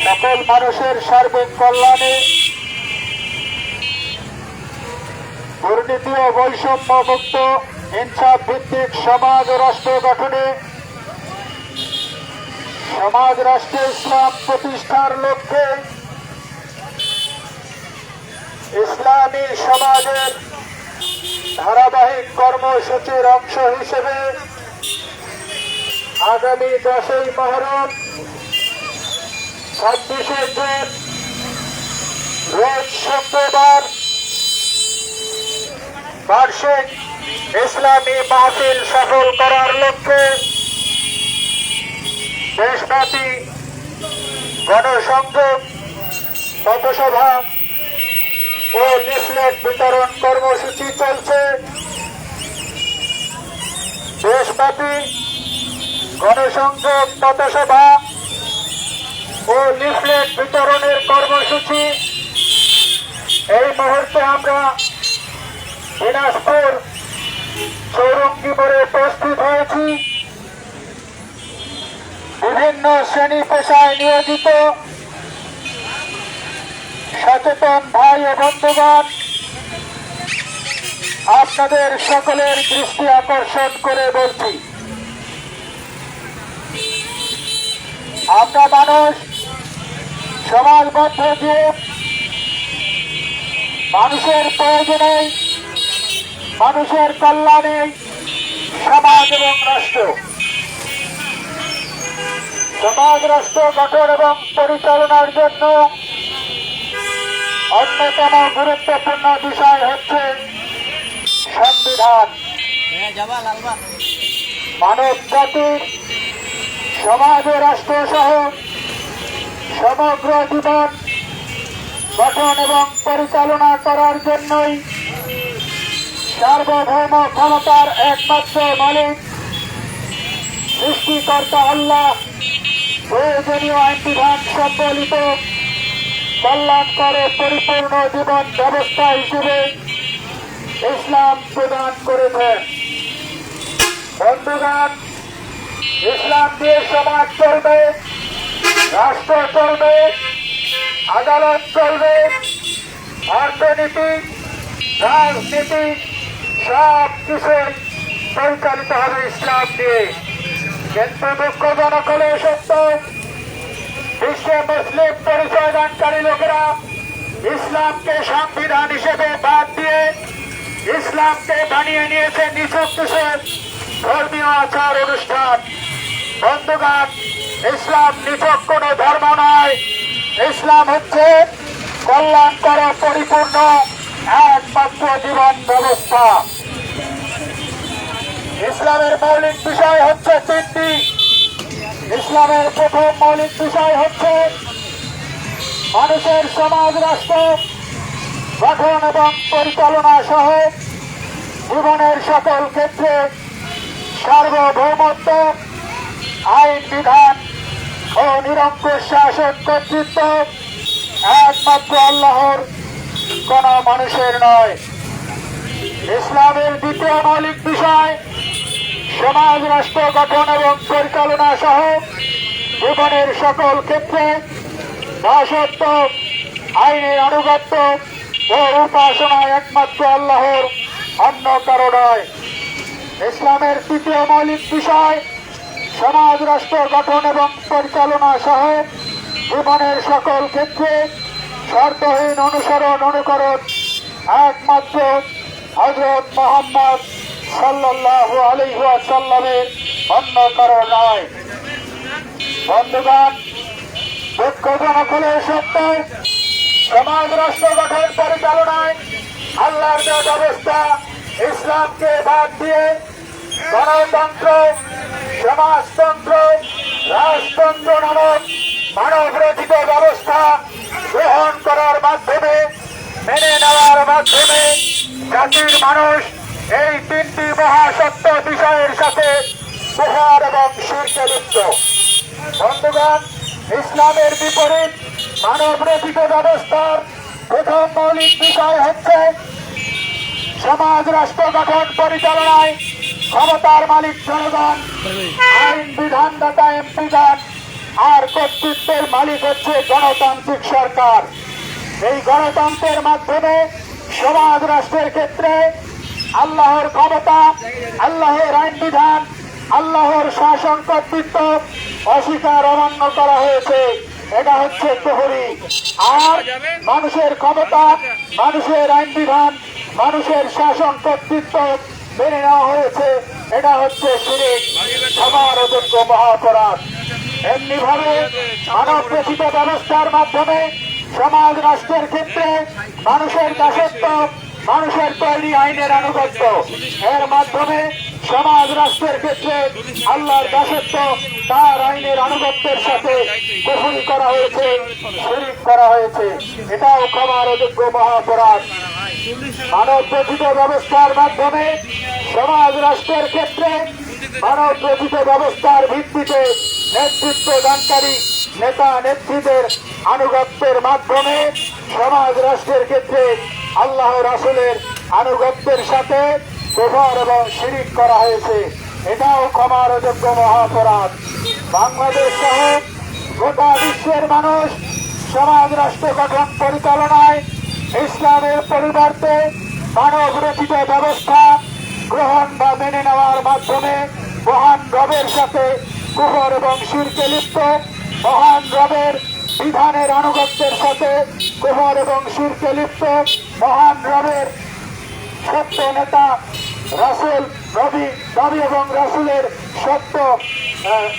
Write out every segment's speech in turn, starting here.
সকল মানুষের সার্বিক কল্যাণে, দুর্নীতি ও বৈষম্য মুক্ত ইনসাফ ভিত্তিক সমাজ ও রাষ্ট্র গঠনে, সমাজ রাষ্ট্রে ইসলাম প্রতিষ্ঠার লক্ষ্যে ইসলামী সমাজের ধারাবাহিক কর্মসূচির অংশ হিসেবে আগামী 10ই মহরম 26শে জুন রোজ শুক্রবার বার্ষিক ইসলামী মাহফিল সফল করার লক্ষ্যে দেশব্যাপী গণসংযোগ, পথসভা ও লিফলেট বিতরণ কর্মসূচি চলছে। দেশব্যাপী গণসংযোগ, পথসভা ও লিফলেট বিতরণের কর্মসূচি এই মুহূর্তে আমরা দিনাজপুর চৌরঙ্গি মোড়ে উপস্থিত হয়েছি। বিভিন্ন শ্রেণী পেশায় নিয়োজিত সচেতন ভাই ও বন্ধুগণ, আপনাদের সকলের দৃষ্টি আকর্ষণ করে বলছি, আমরা মানুষ, সমাজবদ্ধ জীব, মানুষের প্রয়োজনে, মানুষের কল্যাণে সমাজ এবং রাষ্ট্র, সমাজ রাষ্ট্র গঠন এবং পরিচালনার জন্য অন্যতম গুরুত্বপূর্ণ বিষয় হচ্ছে সংবিধান। মানব জাতির, সমাজ ও রাষ্ট্র সহ সমগ্র জীবন গঠন এবং পরিচালনা করার জন্যই সার্বভৌম ক্ষমতার একমাত্র মালিক সৃষ্টিকর্তা আল্লাহ প্রয়োজনীয় আইনবিধান সম্বলিত কল্যাণকর পরিপূর্ণ জীবন ব্যবস্থা হিসেবে ইসলাম প্রদান করেছেন। বন্ধুগণ, ইসলাম দিয়ে সমাজ চলবে, রাষ্ট্র চলবে, আদালত চলবে, অর্থনীতি, রাজনীতি সব কিছুই পরিচালিত হবে ইসলাম দিয়ে। কিন্তু দুঃখজনক হলে সত্য, বিশ্বে মুসলিম পরিচয়দানকারী লোকেরা ইসলামকে সংবিধান হিসেবে বাদ দিয়ে ইসলামকে বানিয়ে নিয়েছে নিছক কিসের ধর্মীয় আচার অনুষ্ঠান। বন্ধুগণ, ইসলাম নিছক কোন ধর্ম নয়, ইসলাম হচ্ছে কল্যাণকর পরিপূর্ণ একমাত্র জীবন ব্যবস্থা। ইসলামের মৌলিক বিষয় হচ্ছে তিনটি। ইসলামের প্রথম মৌলিক বিষয় হচ্ছে মানুষের সমাজ রাষ্ট্র গঠন এবং পরিচালনা সহ জীবনের সকল ক্ষেত্রে সার্বভৌমত্ব, আইন বিধান ও নিরঙ্কুশ শাসন কর্তৃত্ব একমাত্র আল্লাহর, কোন মানুষের নয়। ইসলামের দ্বিতীয় মৌলিক বিষয় সমাজ রাষ্ট্র গঠন এবং পরিচালনা সহ জীবনের সকল ক্ষেত্রে দাসত্ব, আইনের আনুগত্য ও উপাসনা একমাত্র আল্লাহর, অন্য কারো নয়। ইসলামের তৃতীয় মৌলিক বিষয় সমাজ রাষ্ট্র গঠন এবং পরিচালনা সহ জীবনের সকল ক্ষেত্রে শর্তহীন অনুসরণ অনুকরণ একমাত্র হযরত মুহাম্মদ সাল্লাল্লাহু আলাইহি ওয়াসাল্লামের, অন্য কারো নয়। বন্ধুগণ, দুঃখজনক হলে সত্য, সমাজ রাষ্ট্র গঠন পরিচালনায় আল্লাহর দেওয়া ব্যবস্থা ইসলামকে বাদ দিয়ে গণতন্ত্র, সমাজতন্ত্র, রাজতন্ত্র নামক মানব রচিত ব্যবস্থা গ্রহণ করার মাধ্যমে, মেনে নেওয়ার মাধ্যমে জাতির মানুষ এই তিনটি মহাসত্য বিষয়ের সাথে কুফর এবং শিরকে লিপ্ত। বন্ধুগণ, ইসলামের বিপরীত মানব রচিত ব্যবস্থার প্রথম মৌলিক বিষয় হচ্ছে সমাজ রাষ্ট্র গঠন পরিচালনায় ক্ষমতার মালিক জনগণ, আইন বিধানদাতা এমপিগণ, আর কর্তৃত্বের মালিক হচ্ছে গণতান্ত্রিক সরকার। এই গণতন্ত্রের মাধ্যমে সমাজ রাষ্ট্রের ক্ষেত্রে আল্লাহর ক্ষমতা, আল্লাহর আইন বিধান, আল্লাহর শাসন কর্তৃত্ব অস্বীকার অমান্য করা হয়েছে। এটা হচ্ছে কুফরি। আর মানুষের ক্ষমতা, মানুষের আইন বিধান, মানুষের শাসন কর্তৃত্ব মেনে নেওয়া হয়েছে, এটা হচ্ছে শিরক, ক্ষমার অযোগ্য মহাপরাধ। এমনি ভাবে মানব রচিত ব্যবস্থার মাধ্যমে সমাজ রাষ্ট্রের ক্ষেত্রে মানুষের দাসত্ব, মানুষের তৈরি আইনের আনুগত্য, এর মাধ্যমে সমাজ রাষ্ট্রের ক্ষেত্রে আল্লাহর দাসত্ব, তার আইনের আনুগত্যের সাথে কুফরি করা হয়েছে, শিরক করা হয়েছে। এটাও ক্ষমার অযোগ্য মহাপরাধ। মানব রচিত ব্যবস্থার মাধ্যমে সমাজ রাষ্ট্রের ক্ষেত্রে মানব রচিত ব্যবস্থার ভিত্তিতে নেতৃত্ব দানকারী নেতা নেত্রীদের আনুগত্যের মাধ্যমে সমাজ রাষ্ট্রের ক্ষেত্রে আল্লাহ রাসূলের আনুগত্যের সাথে কুফর এবং শিরক করা হয়েছে। এটাও ক্ষমার অযোগ্য মহাপরাধ। বাংলাদেশ সহ গোটা বিশ্বের মানুষ সমাজ রাষ্ট্র গঠন পরিচালনায় ইসলামের পরিবর্তে মানব রচিত ব্যবস্থা গ্রহণ বা মেনে নেওয়ার মাধ্যমে মহান রবের সাথে কুফর এবং শিরকে লিপ্ত, মহান রবের বিধানের আনুগত্যের সাথে কুফর এবং শিরকে লিপ্ত, মহান রবের সত্য নেতা রাসূল, নবী এবং রাসূলের সত্য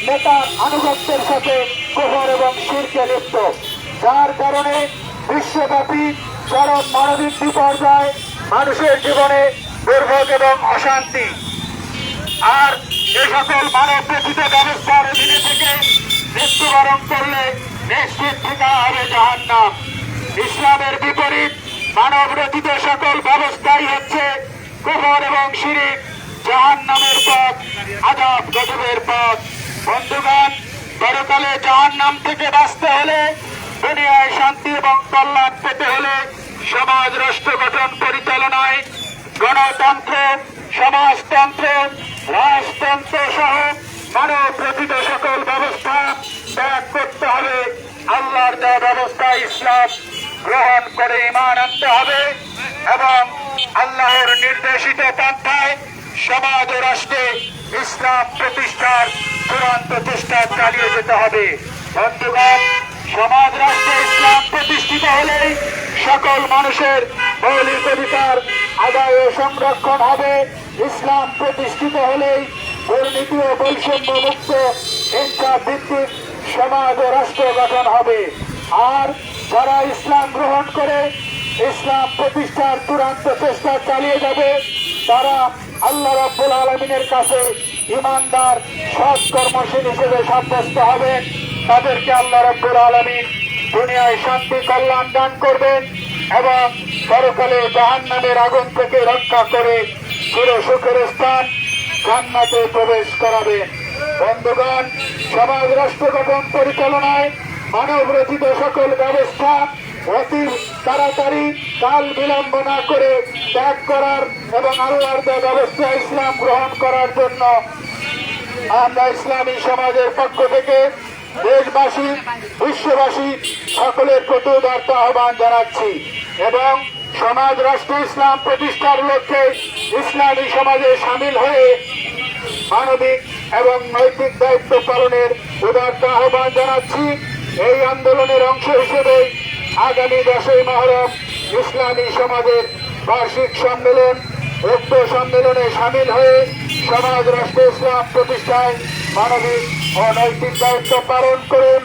নেতা আনুগত্যের সাথে কুফর এবং শিরকে লিপ্ত, যার কারণে বিশ্বব্যাপী চরম মানবিক বিপর্যয়, মানুষের জীবনে দুর্ভোগ এবং অশান্তি। আর এ সকল মানব রচিত ব্যবস্থার অধীনে থেকে মৃত্যুবরণ করলে নিশ্চিত ঠিকানা হবে জাহান্নাম। ইসলামের বিপরীত মানব রচিত সকল ব্যবস্থাই হচ্ছে কুফর এবং শিরক, জাহান্নামের পথ, আযাব গজবের পথ। বন্ধুগণ, পরকালে জাহান্নাম থেকে বাঁচতে হলে, দুনিয়ায় শান্তি এবং কল্যাণ পেতে হলে সমাজ রাষ্ট্র গঠন পরিচালনায় গণতন্ত্র, সমাজতন্ত্র, রাজতন্ত্র সহ মানব রচিত সকল ব্যবস্থা ত্যাগ করতে হবে। আল্লাহর দেওয়া ব্যবস্থা ইসলাম গ্রহণ করে ঈমান আনতে হবে এবং আল্লাহর নির্দেশিত পন্থায় সমাজ ও রাষ্ট্রে ইসলাম প্রতিষ্ঠার চূড়ান্ত চেষ্টা চালিয়ে যেতে হবে। বন্ধুগণ, সমাজ রাষ্ট্রে ইসলাম প্রতিষ্ঠিত হলেই সকল মানুষের মৌলিক অধিকার আদায় ও সংরক্ষণ হবে। ইসলাম প্রতিষ্ঠিত হলেই দুর্নীতি ও বৈষম্য মুক্ত ইনসাফ ভিত্তিক সমাজ ও রাষ্ট্র গঠন হবে। আর যারা ইসলাম গ্রহণ করে ইসলাম প্রতিষ্ঠার চূড়ান্ত চেষ্টা চালিয়ে যাবে, তারা আল্লাহ রাব্বুল আলামিনের কাছে ঈমানদার সৎ কর্মশীল হিসেবে সাব্যস্ত হবেন। তাদেরকে আল্লাহ রাব্বুল আলামিন দুনিয়ায় শান্তি কল্যাণ দান করবেন এবং পরকালে জাহান্নামের আগুন থেকে রক্ষা করে চির সুখের স্থান জান্নাতে প্রবেশ করাবেন। বন্ধুগণ, সমাজ রাষ্ট্র গঠন পরিচালনায় মানব রচিত সকল ব্যবস্থা অতি তাড়াতাড়ি কাল বিলম্ব না করে ত্যাগ করার এবং আল্লাহর দেওয়া ব্যবস্থা ইসলাম গ্রহণ করার জন্য আমরা ইসলামী সমাজের পক্ষ থেকে দেশবাসী, বিশ্ববাসী সকলের প্রতি উদারত আহ্বান জানাচ্ছি এবং সমাজ রাষ্ট্র ইসলাম প্রতিষ্ঠার লক্ষ্যে ইসলামী সমাজে সামিল হয়ে মানবিক এবং নৈতিক দায়িত্ব পালনের উদারত আহ্বান জানাচ্ছি। এই আন্দোলনের অংশ হিসেবে আগামী 10ই মুহররম ইসলামী সমাজের বার্ষিক সম্মেলন, উক্ত সম্মেলনে সামিল হয়ে সমাজ রাষ্ট্র ইসলাম প্রতিষ্ঠায় মানবিক ও নৈতিক দায়িত্ব পালন করুন।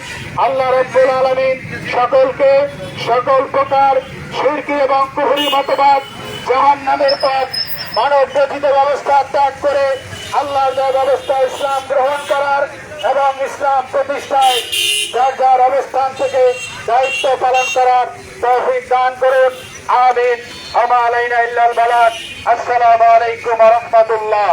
আল্লাহ রাব্বুল আলামিন সকলকে সকল প্রকার শিরকি এবং কুফরি মতবাদ, জাহান্নামের পথ, মানব রচিত ব্যবস্থা ত্যাগ করে আল্লাহর দেওয়া ব্যবস্থা ইসলাম গ্রহণ করার এবং ইসলাম প্রতিষ্ঠায় যার যার অবস্থান থেকে দায়িত্ব পালন করার তৌফিক দান করুন। আমিন। ওয়া মা আলাইনা ইল্লাল বালাগ। আসসালামু আলাইকুম ওয়া রাহমাতুল্লাহ।